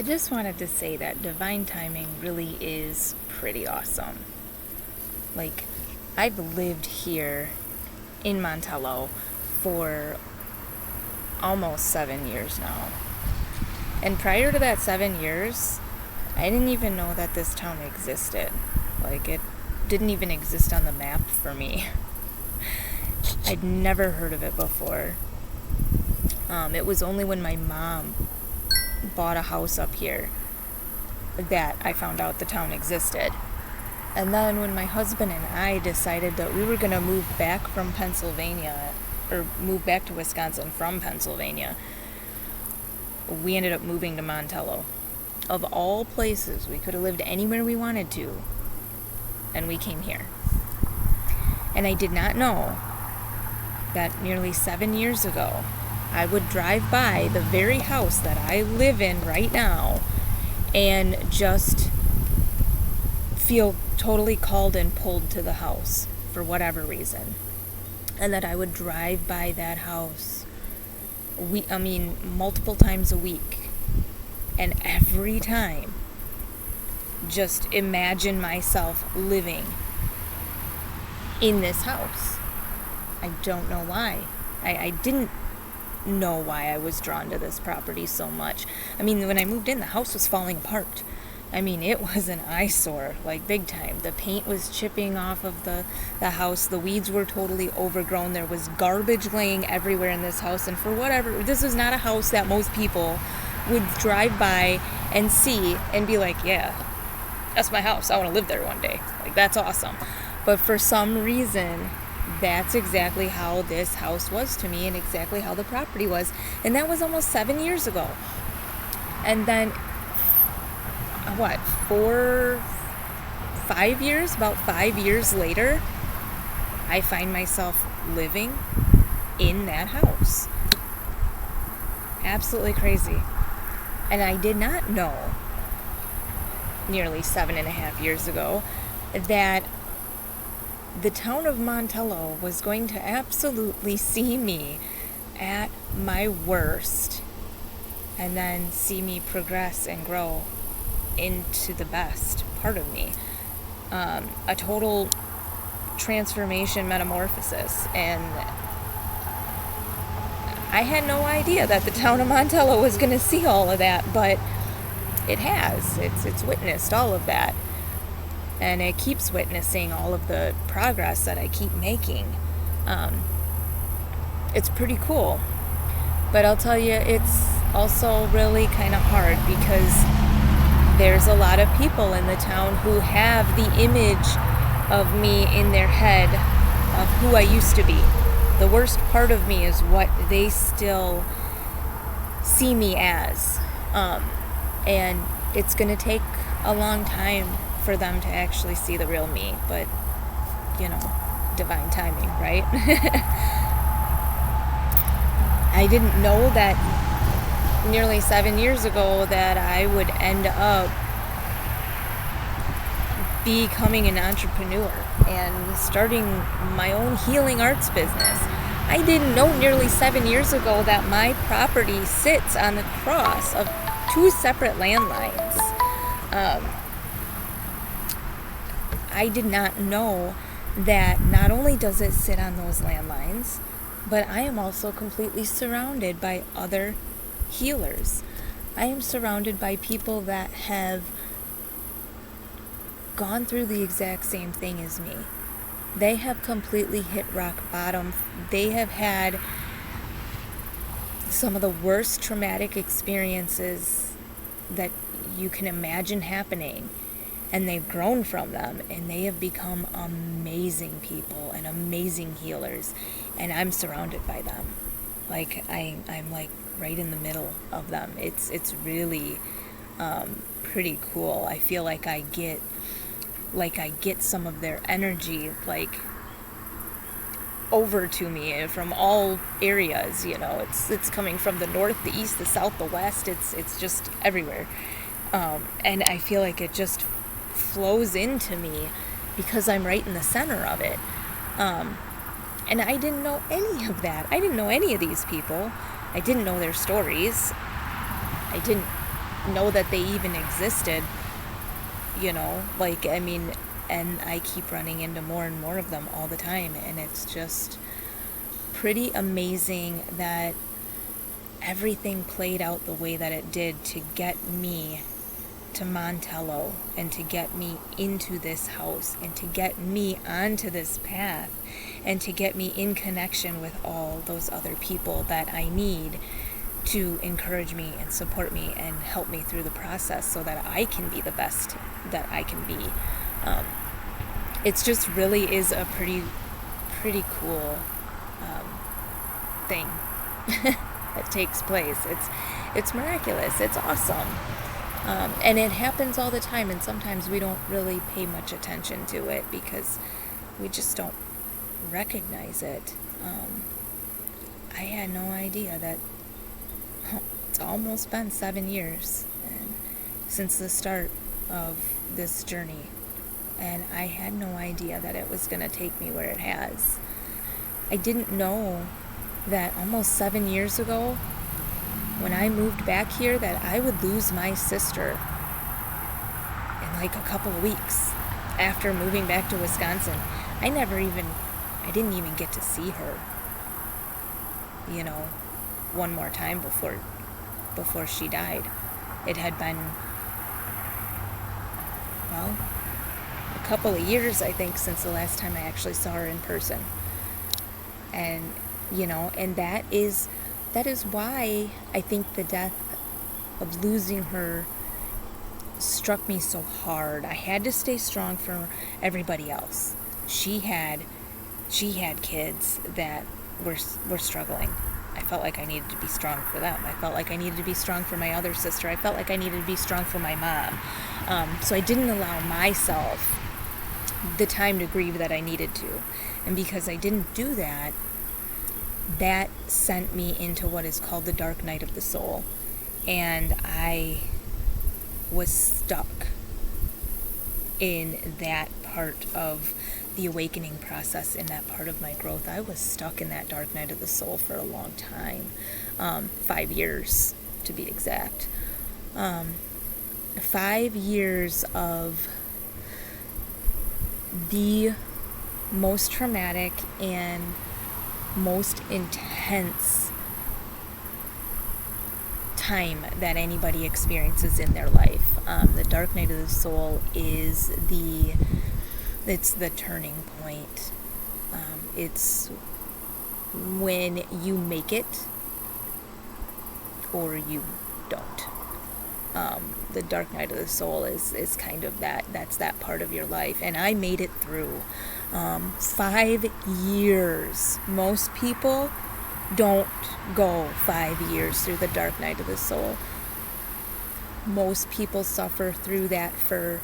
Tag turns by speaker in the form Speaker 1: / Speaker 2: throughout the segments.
Speaker 1: I just wanted to say that divine timing really is pretty awesome. Like, I've lived here in Montello for almost 7 years now. And prior to that 7 years, I didn't even know that this town existed. Like, it didn't even exist on the map for me. I'd never heard of it before. It was only when my mom bought a house up here that I found out the town existed. And then when my husband and I decided that we were going to move back from Pennsylvania, or move back to Wisconsin from Pennsylvania, we ended up moving to Montello. Of all places, we could have lived anywhere we wanted to, and we came here. And I did not know that nearly 7 years ago, I would drive by the very house that I live in right now and just feel totally called and pulled to the house for whatever reason. And that I would drive by that house, multiple times a week. And every time, just imagine myself living in this house. I don't know why. I didn't know why I was drawn to this property so much. When I moved in, the house was falling apart. It was an eyesore, like big time. The paint was chipping off of the house. The weeds were totally overgrown. There was garbage laying everywhere in this house. And for whatever, this is not a house that most people would drive by and see and be like, yeah, that's my house. I want to live there one day. Like, that's awesome. But for some reason, that's exactly how this house was to me and exactly how the property was. And that was almost 7 years ago. And then, about 5 years later, I find myself living in that house. Absolutely crazy. And I did not know nearly 7.5 years ago that the town of Montello was going to absolutely see me at my worst and then see me progress and grow into the best part of me. A total transformation, metamorphosis. And I had no idea that the town of Montello was going to see all of that, but it has. It's witnessed all of that. And it keeps witnessing all of the progress that I keep making. It's pretty cool. But I'll tell you, it's also really kind of hard because there's a lot of people in the town who have the image of me in their head of who I used to be. The worst part of me is what they still see me as. And it's going to take a long time for them to actually see the real me, but divine timing, right? I didn't know that nearly 7 years ago that I would end up becoming an entrepreneur and starting my own healing arts business. I didn't know nearly 7 years ago that my property sits on the cross of two separate landlines. I did not know that not only does it sit on those landlines, but I am also completely surrounded by other healers. I am surrounded by people that have gone through the exact same thing as me. They have completely hit rock bottom. They have had some of the worst traumatic experiences that you can imagine happening. And they've grown from them, and they have become amazing people and amazing healers. And I'm surrounded by them. Like, I'm like right in the middle of them. It's really pretty cool. I feel like I get some of their energy like over to me from all areas. It's coming from the north, the east, the south, the west. It's just everywhere. And I feel like it just flows into me because I'm right in the center of it. And I didn't know any of that. I didn't know any of these people. I didn't know their stories. I didn't know that they even existed, and I keep running into more and more of them all the time, and it's just pretty amazing that everything played out the way that it did to get me to Montello and to get me into this house and to get me onto this path and to get me in connection with all those other people that I need to encourage me and support me and help me through the process so that I can be the best that I can be. It's just really is a pretty cool thing that takes place. It's miraculous. It's awesome. And it happens all the time, and sometimes we don't really pay much attention to it because we just don't recognize it. I had no idea that it's almost been 7 years since the start of this journey, and I had no idea that it was going to take me where it has. I didn't know that almost 7 years ago, when I moved back here, that I would lose my sister in like a couple of weeks after moving back to Wisconsin. I didn't even get to see her, one more time before she died. It had been, well, a couple of years, I think, since the last time I actually saw her in person. And, and that is why I think the death of losing her struck me so hard. I had to stay strong for everybody else. She had kids that were struggling. I felt like I needed to be strong for them. I felt like I needed to be strong for my other sister. I felt like I needed to be strong for my mom. So I didn't allow myself the time to grieve that I needed to. And because I didn't do that, that sent me into what is called the dark night of the soul. And I was stuck in that part of the awakening process, in that part of my growth. I was stuck in that dark night of the soul for a long time, 5 years to be exact. 5 years of the most traumatic and most intense time that anybody experiences in their life. The dark night of the soul is it's the turning point. It's when you make it or you don't. The dark night of the soul is kind of that's that part of your life, and I made it through 5 years. Most people don't go 5 years through the dark night of the soul. Most people suffer through that for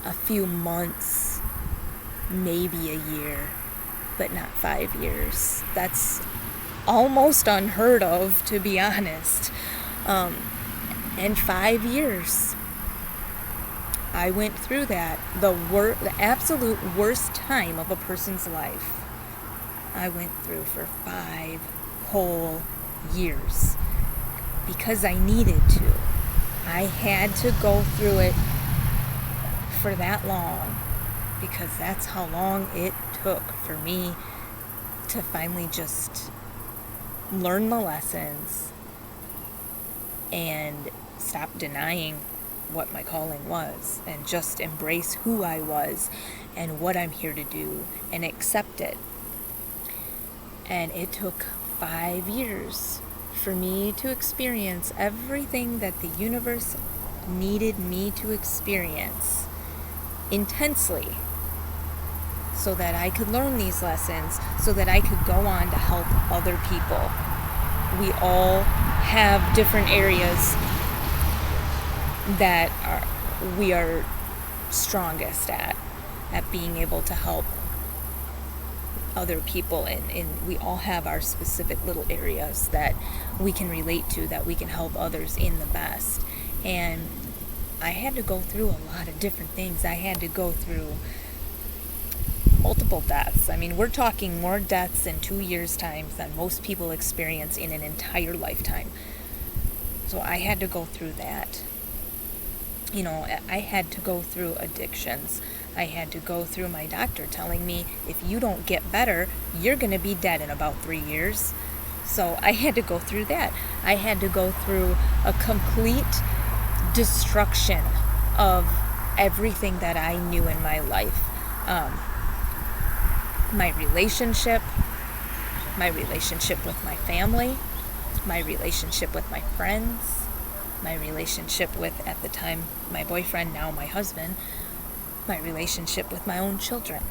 Speaker 1: a few months, maybe a year, but not 5 years. That's almost unheard of, to be honest. And 5 years, I went through that, the absolute worst time of a person's life. I went through for 5 whole years because I needed to. I had to go through it for that long because that's how long it took for me to finally just learn the lessons and stop denying what my calling was and just embrace who I was and what I'm here to do and accept it. And it took 5 years for me to experience everything that the universe needed me to experience intensely so that I could learn these lessons, so that I could go on to help other people. We all have different areas that we are strongest at being able to help other people, and we all have our specific little areas that we can relate to, that we can help others in the best. And I had to go through a lot of different things. I had to go through multiple deaths. I mean, we're talking more deaths in 2 years' time than most people experience in an entire lifetime. So I had to go through that. I had to go through addictions. I had to go through my doctor telling me, if you don't get better, you're going to be dead in about 3 years. So I had to go through that. I had to go through a complete destruction of everything that I knew in my life. My relationship with my family, my relationship with my friends, my relationship with, at the time, my boyfriend, now my husband, my relationship with my own children.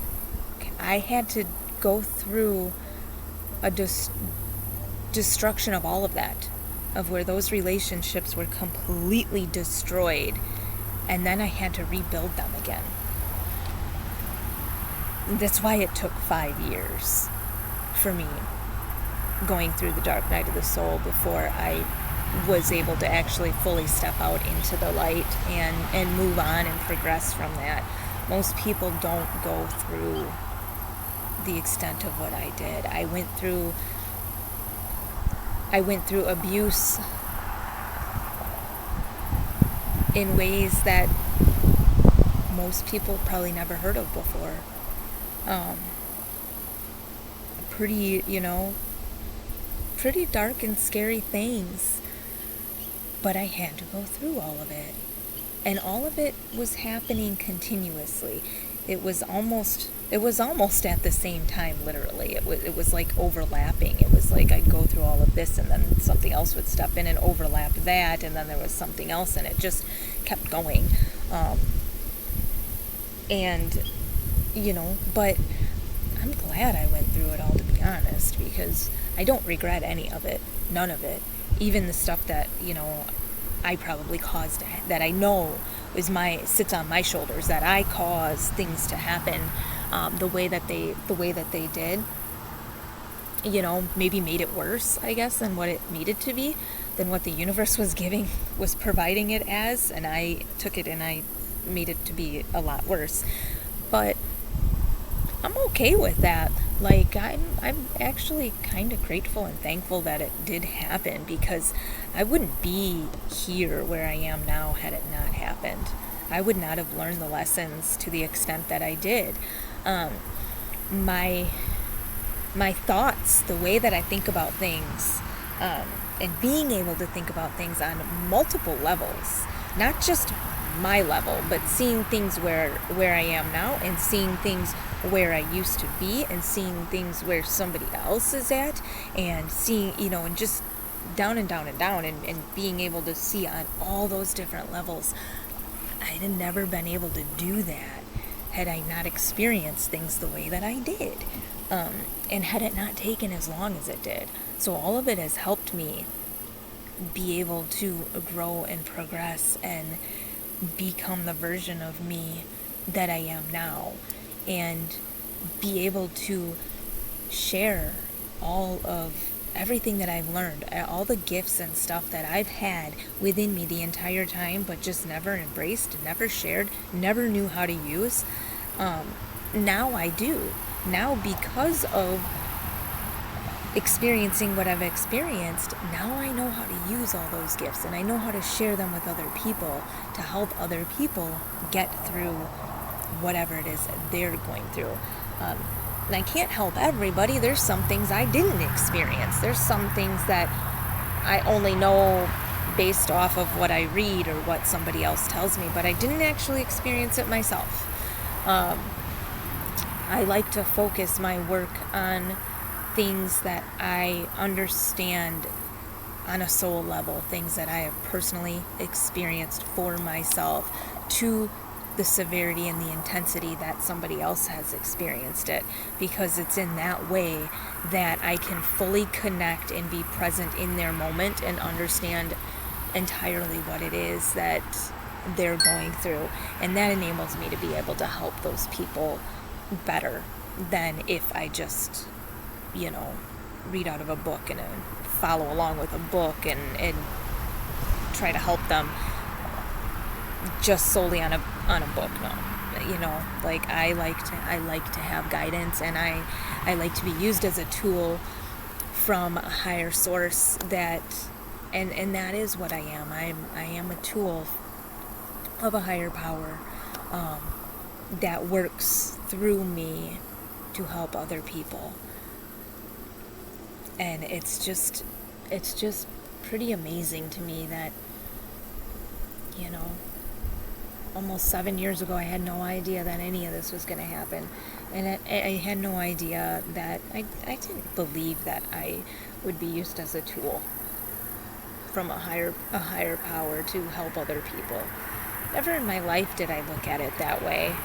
Speaker 1: I had to go through a destruction of all of that, of where those relationships were completely destroyed, and then I had to rebuild them again. That's why it took 5 years for me going through the dark night of the soul before I was able to actually fully step out into the light and move on and progress from that. Most people don't go through the extent of what I did. I went through abuse in ways that most people probably never heard of before. Pretty dark and scary things. But I had to go through all of it. And all of it was happening continuously. It was almost at the same time, literally. It was like overlapping. It was like I'd go through all of this and then something else would step in and overlap that, and then there was something else, and it just kept going. But I'm glad I went through it all, to be honest, because I don't regret any of it. None of it. Even the stuff that, I probably caused, that I know sits on my shoulders, that I caused things to happen the way that they did, maybe made it worse, I guess, than what it needed to be, than what the universe was providing it as, and I took it and I made it to be a lot worse. But I'm okay with that. Like, I'm actually kind of grateful and thankful that it did happen, because I wouldn't be here where I am now had it not happened. I would not have learned the lessons to the extent that I did. My thoughts, the way that I think about things, and being able to think about things on multiple levels, not just my level, but seeing things where I am now, and seeing things where I used to be, and seeing things where somebody else is at, and seeing, and just down and down and down, and being able to see on all those different levels. I'd have never been able to do that had I not experienced things the way that I did, and had it not taken as long as it did. So all of it has helped me be able to grow and progress and become the version of me that I am now, and be able to share all of everything that I've learned, all the gifts and stuff that I've had within me the entire time, but just never embraced, never shared, never knew how to use. Now I do. Now, because of experiencing what I've experienced, now I know how to use all those gifts, and I know how to share them with other people to help other people get through whatever it is that they're going through. And I can't help everybody. There's some things I didn't experience. There's some things that I only know based off of what I read or what somebody else tells me, but I didn't actually experience it myself. I like to focus my work on things that I understand on a soul level, things that I have personally experienced for myself, to the severity and the intensity that somebody else has experienced it, because it's in that way that I can fully connect and be present in their moment and understand entirely what it is that they're going through, and that enables me to be able to help those people better than if I just read out of a book and follow along with a book and try to help them just solely on a book. No, like I like to have guidance, and I like to be used as a tool from a higher source that And that is what I am. I am a tool of a higher power, that works through me to help other people. And it's just pretty amazing to me that, you know, almost 7 years ago I had no idea that any of this was going to happen. And I had no idea that I didn't believe that I would be used as a tool from a higher power to help other people. Never in my life did I look at it that way.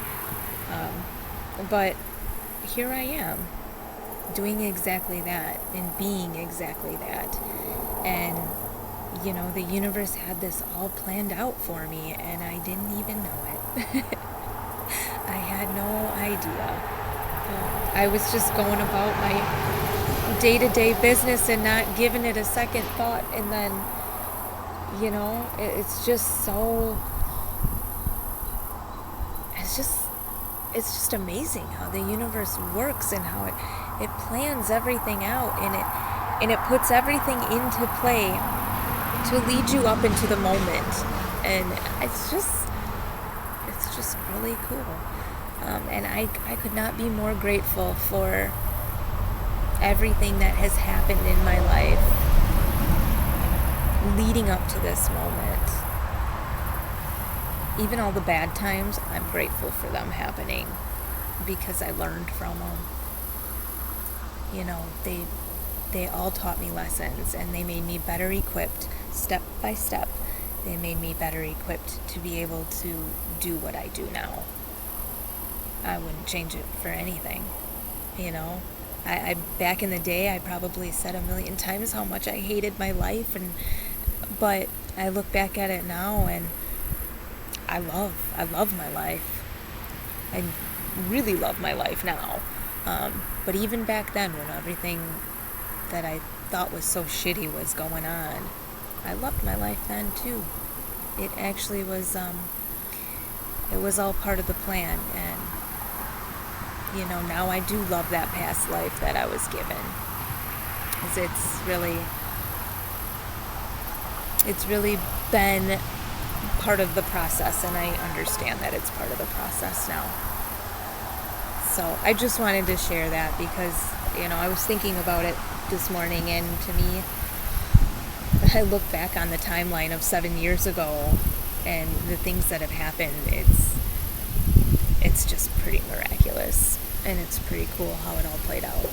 Speaker 1: But here I am, doing exactly that and being exactly that. And, you know, the universe had this all planned out for me, and I didn't even know it. I had no idea. I was just going about my day-to-day business and not giving it a second thought. And then, you know, it's just so... It's just amazing how the universe works and how it plans everything out, and it puts everything into play to lead you up into the moment. And it's just really cool. And I could not be more grateful for everything that has happened in my life leading up to this moment. Even all the bad times, I'm grateful for them happening because I learned from them. You know, they all taught me lessons, and they made me better equipped step by step. They made me better equipped to be able to do what I do now. I wouldn't change it for anything. You know, I back in the day, I probably said 1,000,000 times how much I hated my life, but I look back at it now and I love my life. I really love my life now. But even back then, when everything that I thought was so shitty was going on, I loved my life then too. It actually was, it was all part of the plan. And, you know, now I do love that past life that I was given. 'Cause it's really been part of the process, and I understand that it's part of the process now. So I just wanted to share that because, you know, I was thinking about it this morning, and to me, I look back on the timeline of 7 years ago and the things that have happened. It's just pretty miraculous, and it's pretty cool how it all played out.